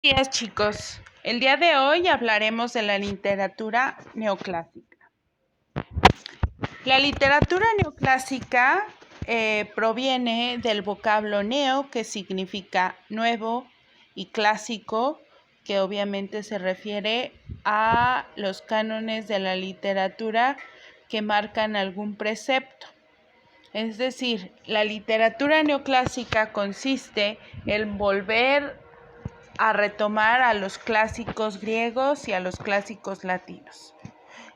Buenos días, chicos. El día de hoy hablaremos de la literatura neoclásica. La literatura neoclásica proviene del vocablo neo, que significa nuevo, y clásico, que obviamente se refiere a los cánones de la literatura que marcan algún precepto. Es decir, la literatura neoclásica consiste en volver a retomar a los clásicos griegos y a los clásicos latinos.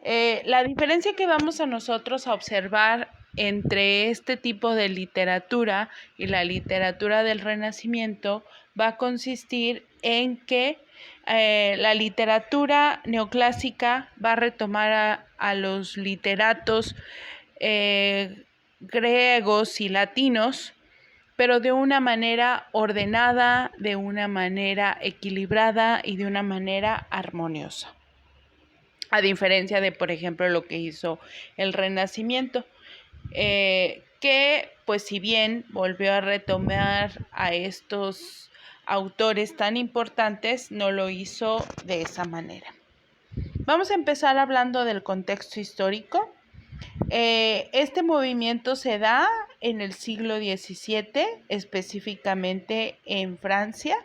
La diferencia que vamos a nosotros a observar entre este tipo de literatura y la literatura del Renacimiento va a consistir en que la literatura neoclásica va a retomar a los literatos griegos y latinos, pero de una manera ordenada, de una manera equilibrada y de una manera armoniosa. A diferencia de, por ejemplo, lo que hizo el Renacimiento, que pues si bien volvió a retomar a estos autores tan importantes, no lo hizo de esa manera. Vamos a empezar hablando del contexto histórico. Este movimiento se da en el siglo XVII, específicamente en Francia,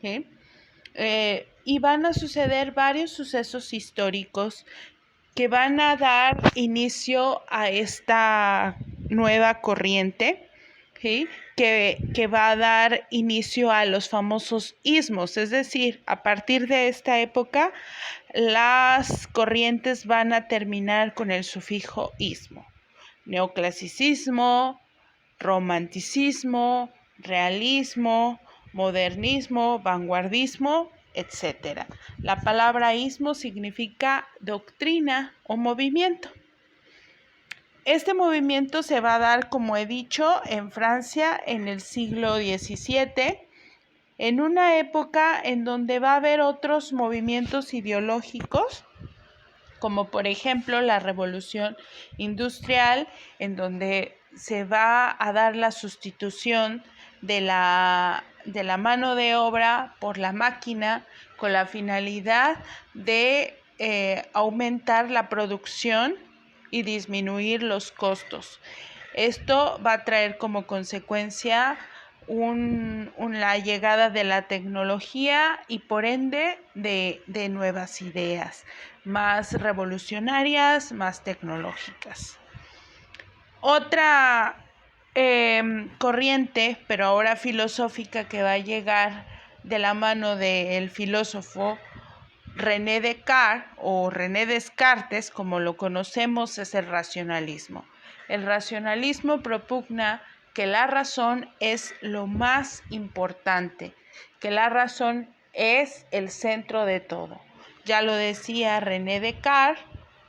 ¿sí? Y van a suceder varios sucesos históricos que van a dar inicio a esta nueva corriente, ¿sí? que va a dar inicio a los famosos ismos, es decir, a partir de esta época las corrientes van a terminar con el sufijo ismo. Neoclasicismo, romanticismo, realismo, modernismo, vanguardismo, etc. La palabra ismo significa doctrina o movimiento. Este movimiento se va a dar, como he dicho, en Francia en el siglo XVII, en una época en donde va a haber otros movimientos ideológicos, como por ejemplo la Revolución Industrial, en donde se va a dar la sustitución de la mano de obra por la máquina, con la finalidad de aumentar la producción y disminuir los costos. Esto va a traer como consecuencia la llegada de la tecnología y por ende de nuevas ideas más revolucionarias, más tecnológicas. Otra corriente, pero ahora filosófica, que va a llegar de la mano del filósofo René Descartes o René Descartes, como lo conocemos, es el racionalismo. El racionalismo propugna que la razón es lo más importante, que la razón es el centro de todo. Ya lo decía René Descartes,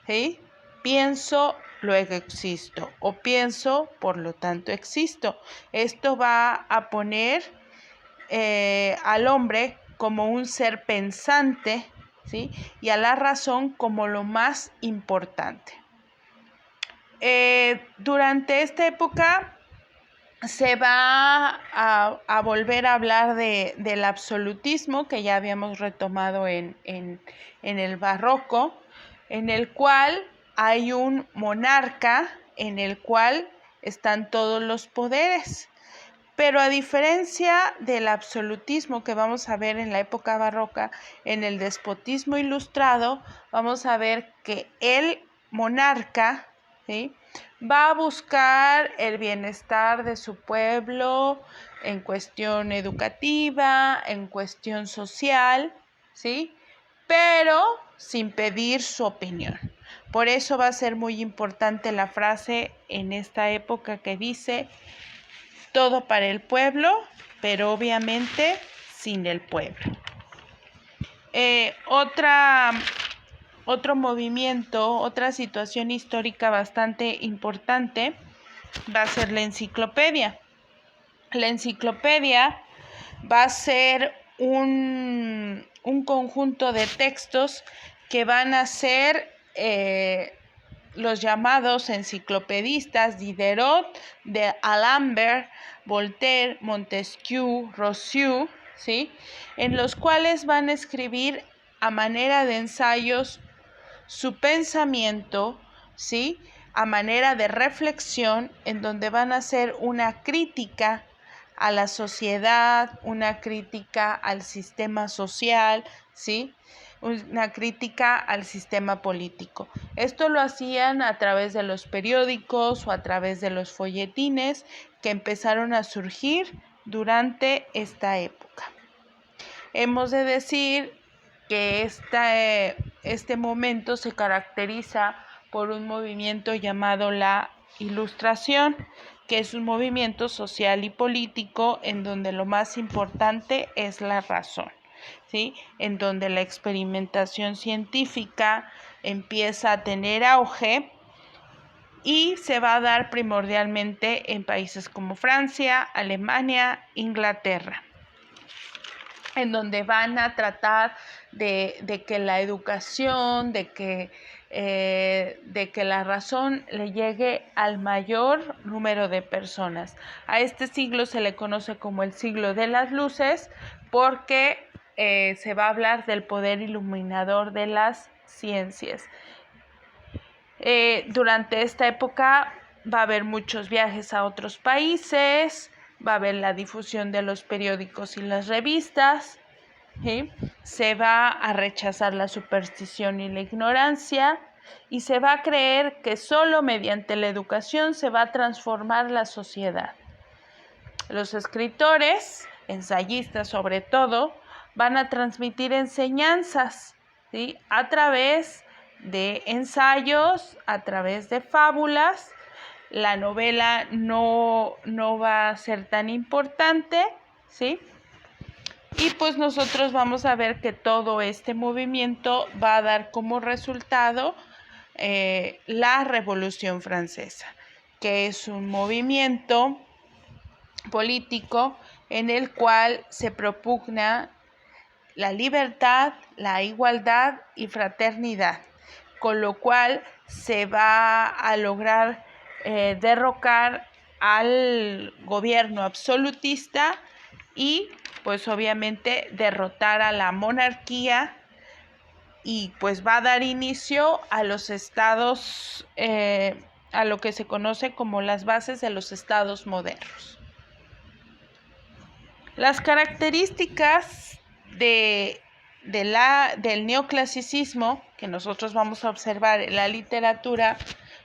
¿sí? Pienso, luego existo, o pienso, por lo tanto existo. Esto va a poner al hombre como un ser pensante, ¿sí? Y a la razón como lo más importante. Durante esta época se va a volver a hablar del absolutismo, que ya habíamos retomado en el barroco, en el cual hay un monarca, en el cual están todos los poderes. Pero a diferencia del absolutismo que vamos a ver en la época barroca, en el despotismo ilustrado, vamos a ver que el monarca, ¿sí?, va a buscar el bienestar de su pueblo en cuestión educativa, en cuestión social, ¿sí?, pero sin pedir su opinión. Por eso va a ser muy importante la frase en esta época que dice: todo para el pueblo, pero obviamente sin el pueblo. Otro movimiento, otra situación histórica bastante importante va a ser la enciclopedia. La enciclopedia va a ser un conjunto de textos que van a ser los llamados enciclopedistas: Diderot, de D'Alembert, Voltaire, Montesquieu, Rousseau, ¿sí? En los cuales van a escribir a manera de ensayos su pensamiento, ¿sí? A manera de reflexión, en donde van a hacer una crítica a la sociedad, una crítica al sistema social, ¿sí? Una crítica al sistema político. Esto lo hacían a través de los periódicos o a través de los folletines que empezaron a surgir durante esta época. Hemos de decir que este momento se caracteriza por un movimiento llamado la Ilustración, que es un movimiento social y político en donde lo más importante es la razón, ¿sí? En donde la experimentación científica empieza a tener auge y se va a dar primordialmente en países como Francia, Alemania, Inglaterra, en donde van a tratar de que la educación, de que la razón le llegue al mayor número de personas. A este siglo se le conoce como el siglo de las luces porque se va a hablar del poder iluminador de las ciencias. Durante esta época va a haber muchos viajes a otros países, va a haber la difusión de los periódicos y las revistas, ¿sí? Se va a rechazar la superstición y la ignorancia y se va a creer que solo mediante la educación se va a transformar la sociedad. Los escritores, ensayistas sobre todo, van a transmitir enseñanzas, ¿sí? A través de ensayos, a través de fábulas. La novela no va a ser tan importante, ¿sí? Y pues nosotros vamos a ver que todo este movimiento va a dar como resultado la Revolución Francesa, que es un movimiento político en el cual se propugna la libertad, la igualdad y fraternidad, con lo cual se va a lograr derrocar al gobierno absolutista y pues obviamente derrotar a la monarquía y pues va a dar inicio a los estados, a lo que se conoce como las bases de los estados modernos. Las características del neoclasicismo que nosotros vamos a observar en la literatura,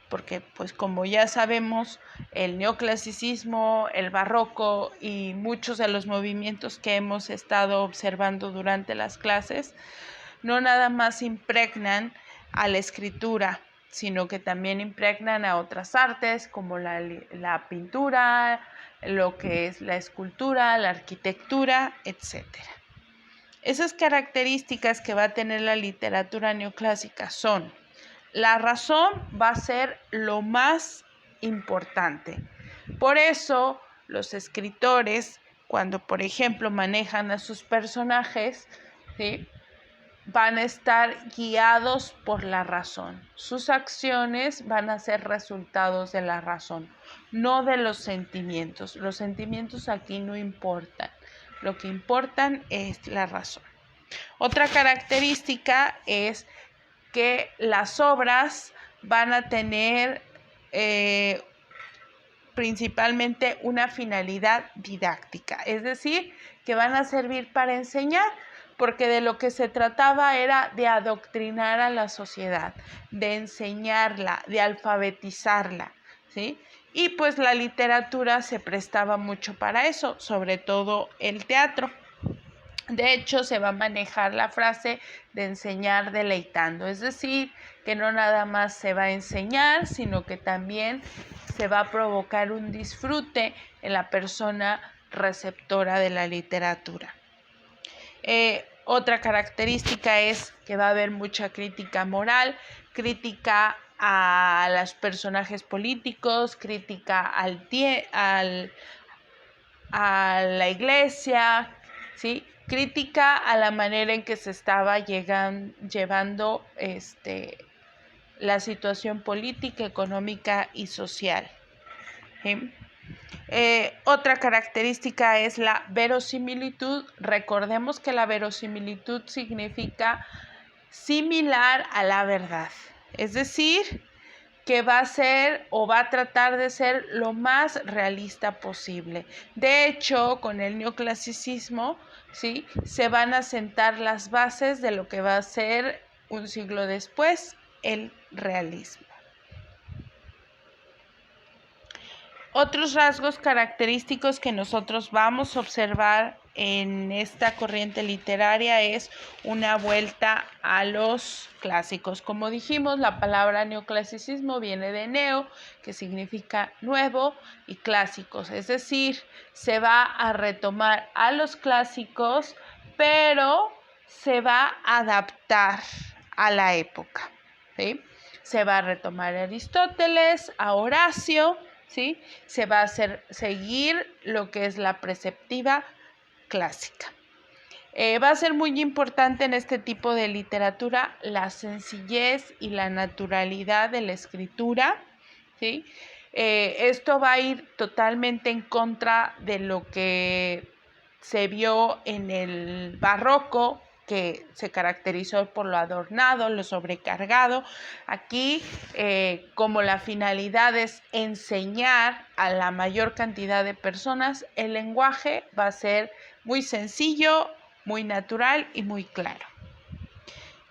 porque pues como ya sabemos, el neoclasicismo, el barroco y muchos de los movimientos que hemos estado observando durante las clases, no nada más impregnan a la escritura, sino que también impregnan a otras artes como la pintura, lo que es la escultura, la arquitectura, etc. Esas características que va a tener la literatura neoclásica son: la razón va a ser lo más importante. Por eso los escritores, cuando por ejemplo manejan a sus personajes, ¿sí?, van a estar guiados por la razón. Sus acciones van a ser resultados de la razón, no de los sentimientos. Los sentimientos aquí no importan. Lo que importan es la razón. Otra característica es que las obras van a tener principalmente una finalidad didáctica, es decir, que van a servir para enseñar, porque de lo que se trataba era de adoctrinar a la sociedad, de enseñarla, de alfabetizarla, ¿sí? Y pues la literatura se prestaba mucho para eso, sobre todo el teatro. De hecho, se va a manejar la frase de enseñar deleitando, es decir, que no nada más se va a enseñar, sino que también se va a provocar un disfrute en la persona receptora de la literatura. Otra característica es que va a haber mucha crítica moral, crítica a los personajes políticos, crítica a la iglesia, ¿sí?, crítica a la manera en que se estaba llevando la situación política, económica y social, ¿sí? Otra característica es la verosimilitud. Recordemos que la verosimilitud significa similar a la verdad, es decir, que va a ser o va a tratar de ser lo más realista posible. De hecho, con el neoclasicismo, ¿sí?, se van a sentar las bases de lo que va a ser un siglo después el realismo. Otros rasgos característicos que nosotros vamos a observar en esta corriente literaria es una vuelta a los clásicos. Como dijimos, la palabra neoclasicismo viene de neo, que significa nuevo, y clásicos, es decir, se va a retomar a los clásicos, pero se va a adaptar a la época, ¿sí? Se va a retomar a Aristóteles, a Horacio, ¿sí? Se va a seguir lo que es la preceptiva clásica. Va a ser muy importante en este tipo de literatura la sencillez y la naturalidad de la escritura, ¿sí? Esto va a ir totalmente en contra de lo que se vio en el barroco, que se caracterizó por lo adornado, lo sobrecargado. Aquí, como la finalidad es enseñar a la mayor cantidad de personas, el lenguaje va a ser muy sencillo, muy natural y muy claro.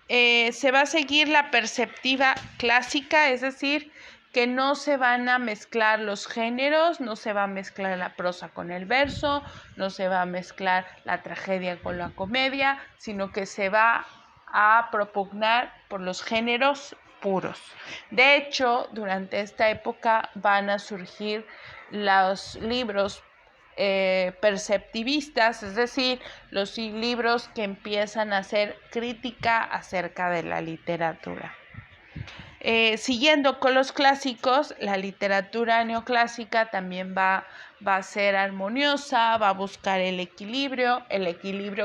Se va a seguir la perceptiva clásica, es decir, que no se van a mezclar los géneros, no se va a mezclar la prosa con el verso, no se va a mezclar la tragedia con la comedia, sino que se va a propugnar por los géneros puros. De hecho, durante esta época van a surgir los libros perceptivistas, es decir, los libros que empiezan a hacer crítica acerca de la literatura. Siguiendo con los clásicos, la literatura neoclásica también va a ser armoniosa, va a buscar el equilibrio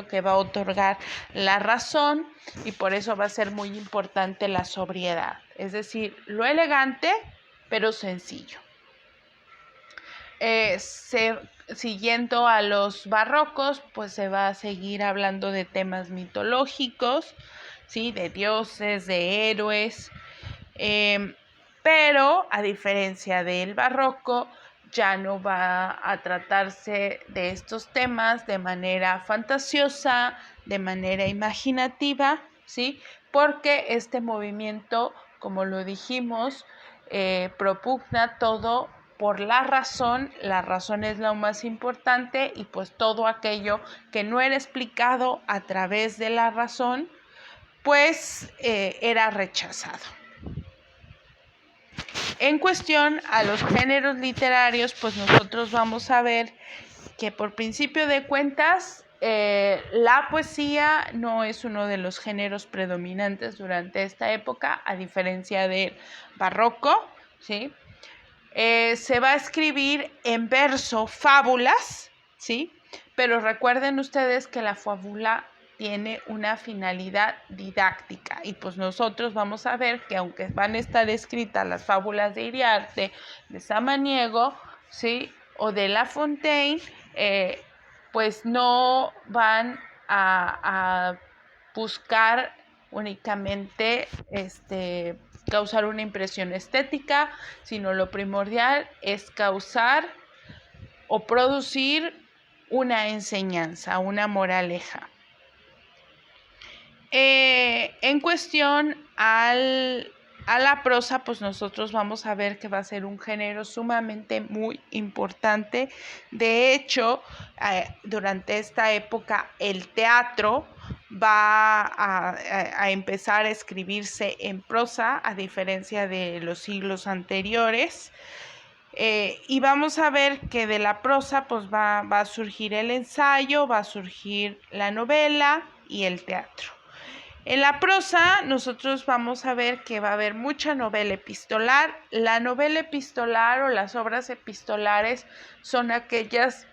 que va a otorgar la razón, y por eso va a ser muy importante la sobriedad, es decir, lo elegante pero sencillo. Siguiendo a los barrocos, pues se va a seguir hablando de temas mitológicos, ¿sí?, de dioses, de héroes, pero a diferencia del barroco, ya no va a tratarse de estos temas de manera fantasiosa, de manera imaginativa, ¿sí?, porque este movimiento, como lo dijimos, propugna todo por la razón es lo más importante, y pues todo aquello que no era explicado a través de la razón, pues era rechazado. En cuestión a los géneros literarios, pues nosotros vamos a ver que por principio de cuentas, la poesía no es uno de los géneros predominantes durante esta época, a diferencia del barroco, ¿sí? Se va a escribir en verso fábulas, ¿sí? Pero recuerden ustedes que la fábula tiene una finalidad didáctica, y pues nosotros vamos a ver que aunque van a estar escritas las fábulas de Iriarte, de Samaniego, ¿sí?, o de La Fontaine, pues no van a buscar únicamente causar una impresión estética, sino lo primordial es causar o producir una enseñanza, una moraleja. En cuestión a la prosa, pues nosotros vamos a ver que va a ser un género sumamente muy importante. De hecho, durante esta época el teatro va a empezar a escribirse en prosa, a diferencia de los siglos anteriores. Y vamos a ver que de la prosa pues va a surgir el ensayo, va a surgir la novela y el teatro. En la prosa nosotros vamos a ver que va a haber mucha novela epistolar. La novela epistolar o las obras epistolares son aquellas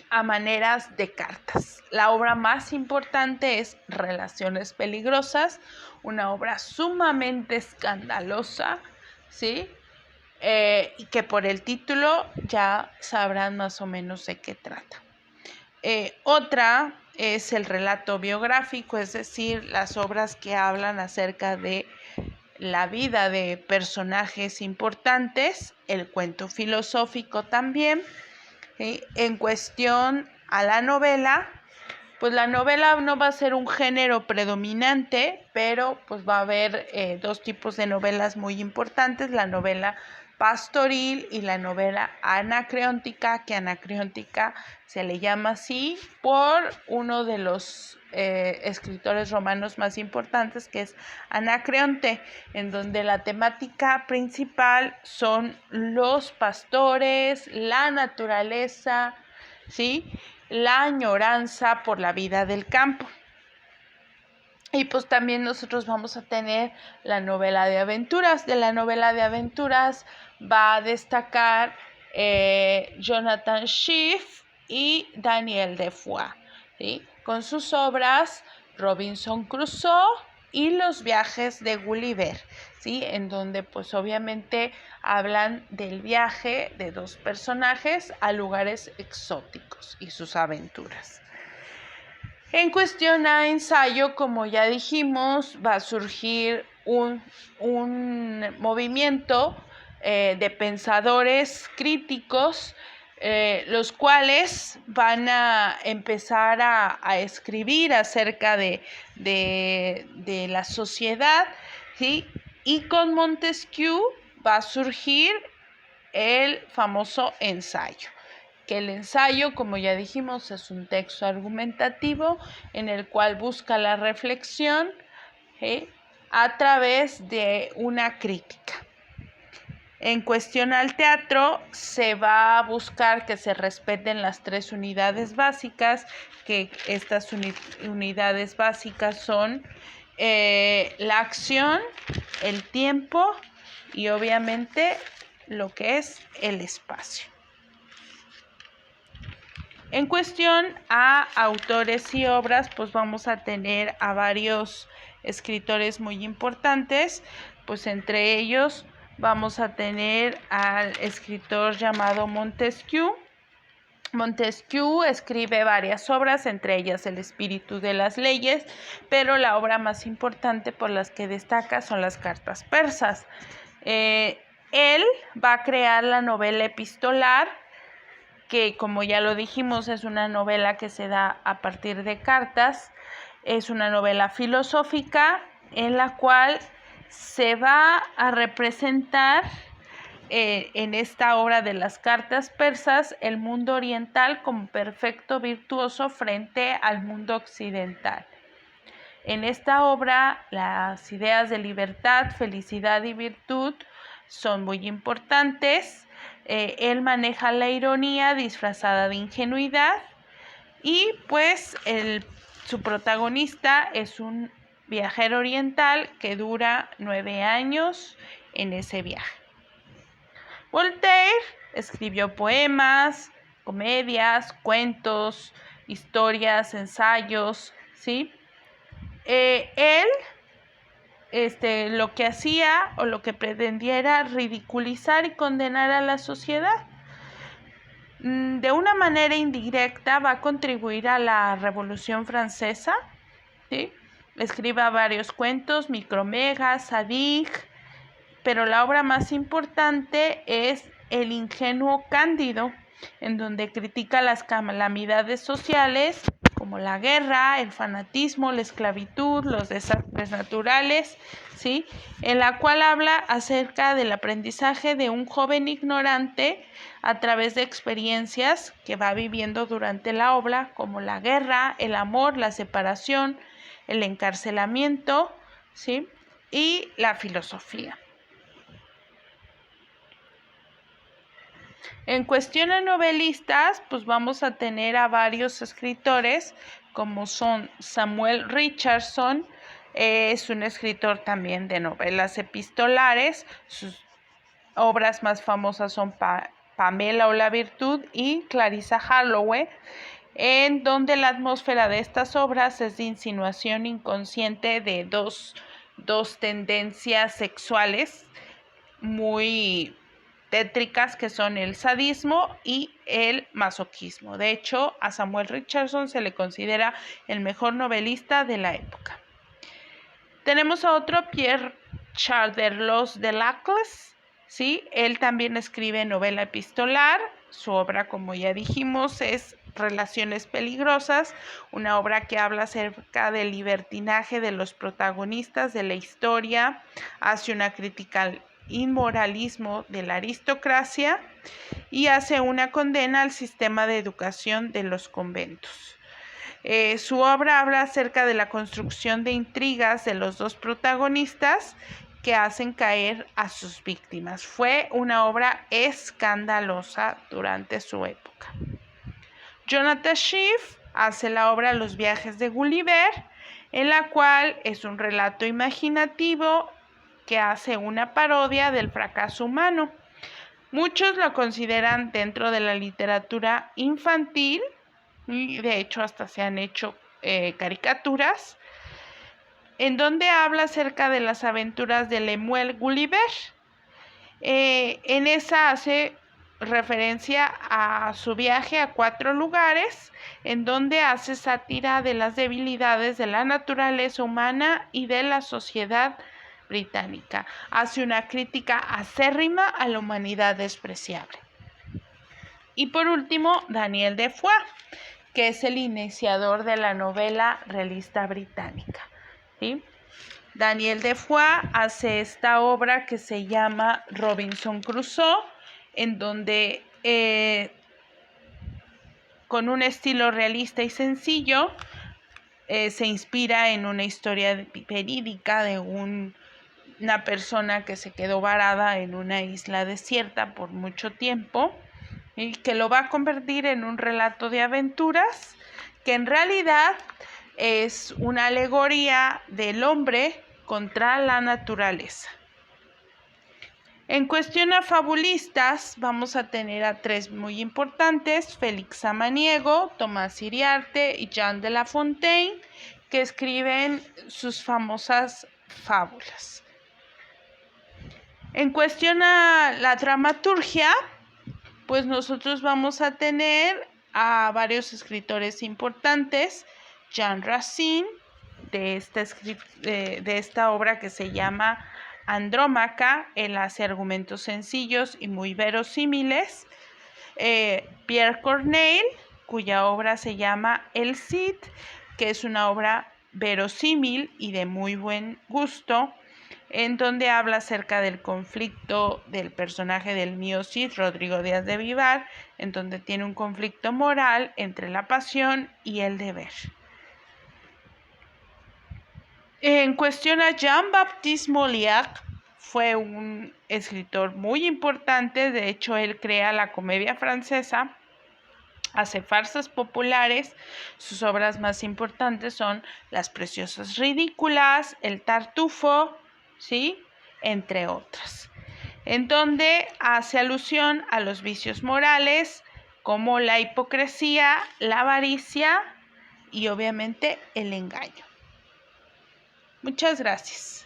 a maneras de cartas. La obra más importante es Relaciones Peligrosas, una obra sumamente escandalosa, ¿sí?, y que por el título ya sabrán más o menos de qué trata. Otra es el relato biográfico, es decir, las obras que hablan acerca de la vida de personajes importantes, el cuento filosófico también. En cuestión a la novela, pues la novela no va a ser un género predominante, pero pues va a haber dos tipos de novelas muy importantes, la novela pastoril y la novela anacreóntica, que anacreóntica se le llama así por uno de los escritores romanos más importantes, que es Anacreonte, en donde la temática principal son los pastores, la naturaleza, ¿sí?, la añoranza por la vida del campo. Y pues también nosotros vamos a tener la novela de aventuras. De la novela de aventuras va a destacar Jonathan Swift y Daniel Defoe, ¿sí?, con sus obras Robinson Crusoe y Los viajes de Gulliver, ¿sí?, en donde pues obviamente hablan del viaje de dos personajes a lugares exóticos y sus aventuras. En cuestión a ensayo, como ya dijimos, va a surgir un movimiento de pensadores críticos, los cuales van a empezar a escribir acerca de la sociedad, ¿sí? Y con Montesquieu va a surgir el famoso ensayo, que el ensayo, como ya dijimos, es un texto argumentativo en el cual busca la reflexión a través de una crítica. En cuestión al teatro, se va a buscar que se respeten las 3 unidades básicas, que estas unidades básicas son la acción, el tiempo y obviamente lo que es el espacio. En cuestión a autores y obras, pues vamos a tener a varios escritores muy importantes, pues entre ellos vamos a tener al escritor llamado Montesquieu. Montesquieu escribe varias obras, entre ellas El espíritu de las leyes, pero la obra más importante por las que destaca son las cartas persas. Él va a crear la novela epistolar, que como ya lo dijimos es una novela que se da a partir de cartas, es una novela filosófica en la cual se va a representar en esta obra de las cartas persas el mundo oriental como perfecto virtuoso frente al mundo occidental. En esta obra las ideas de libertad, felicidad y virtud son muy importantes. Él maneja la ironía disfrazada de ingenuidad y pues su protagonista es un viajero oriental que dura 9 años en ese viaje. Voltaire escribió poemas, comedias, cuentos, historias, ensayos, ¿sí? Él lo que hacía o lo que pretendía era ridiculizar y condenar a la sociedad. De una manera indirecta va a contribuir a la Revolución Francesa, ¿sí? Escribe varios cuentos, Micromegas, Zadig, pero la obra más importante es El ingenuo Cándido, en donde critica las calamidades sociales como la guerra, el fanatismo, la esclavitud, los desastres naturales, ¿sí?, en la cual habla acerca del aprendizaje de un joven ignorante a través de experiencias que va viviendo durante la obra, como la guerra, el amor, la separación, el encarcelamiento, ¿sí?, y la filosofía. En cuestión a novelistas, pues vamos a tener a varios escritores, como son Samuel Richardson, es un escritor también de novelas epistolares. Sus obras más famosas son Pamela o la Virtud y Clarissa Holloway, en donde la atmósfera de estas obras es de insinuación inconsciente de dos tendencias sexuales muy tétricas, que son el sadismo y el masoquismo. De hecho, a Samuel Richardson se le considera el mejor novelista de la época. Tenemos a otro, Pierre Chardellós de Lacles, ¿sí? Él también escribe novela epistolar. Su obra, como ya dijimos, es Relaciones peligrosas, una obra que habla acerca del libertinaje de los protagonistas de la historia, hace una crítica al inmoralismo de la aristocracia y hace una condena al sistema de educación de los conventos. Su obra habla acerca de la construcción de intrigas de los dos protagonistas que hacen caer a sus víctimas. Fue una obra escandalosa durante su época. Jonathan Swift hace la obra Los viajes de Gulliver, en la cual es un relato imaginativo que hace una parodia del fracaso humano. Muchos lo consideran dentro de la literatura infantil y de hecho hasta se han hecho caricaturas en donde habla acerca de las aventuras de Lemuel Gulliver. En esa hace referencia a su viaje a 4 lugares, en donde hace sátira de las debilidades de la naturaleza humana y de la sociedad británica. Hace una crítica acérrima a la humanidad despreciable. Y por último, Daniel Defoe, que es el iniciador de la novela realista británica, ¿sí? Daniel Defoe hace esta obra que se llama Robinson Crusoe, en donde con un estilo realista y sencillo se inspira en una historia verídica de una persona que se quedó varada en una isla desierta por mucho tiempo y que lo va a convertir en un relato de aventuras que en realidad es una alegoría del hombre contra la naturaleza. En cuestión a fabulistas, vamos a tener a 3 muy importantes: Félix Samaniego, Tomás Iriarte y Jean de La Fontaine, que escriben sus famosas fábulas. En cuestión a la dramaturgia, pues nosotros vamos a tener a varios escritores importantes: Jean Racine, de esta obra que se llama Andrómaca. Él hace argumentos sencillos y muy verosímiles. Pierre Corneille, cuya obra se llama El Cid, que es una obra verosímil y de muy buen gusto, en donde habla acerca del conflicto del personaje del mío Cid, Rodrigo Díaz de Vivar, en donde tiene un conflicto moral entre la pasión y el deber. En cuestión a Jean-Baptiste Molière, fue un escritor muy importante. De hecho, él crea la comedia francesa, hace farsas populares. Sus obras más importantes son Las preciosas ridículas, El Tartufo, ¿sí?, entre otras, en donde hace alusión a los vicios morales como la hipocresía, la avaricia y obviamente el engaño. Muchas gracias.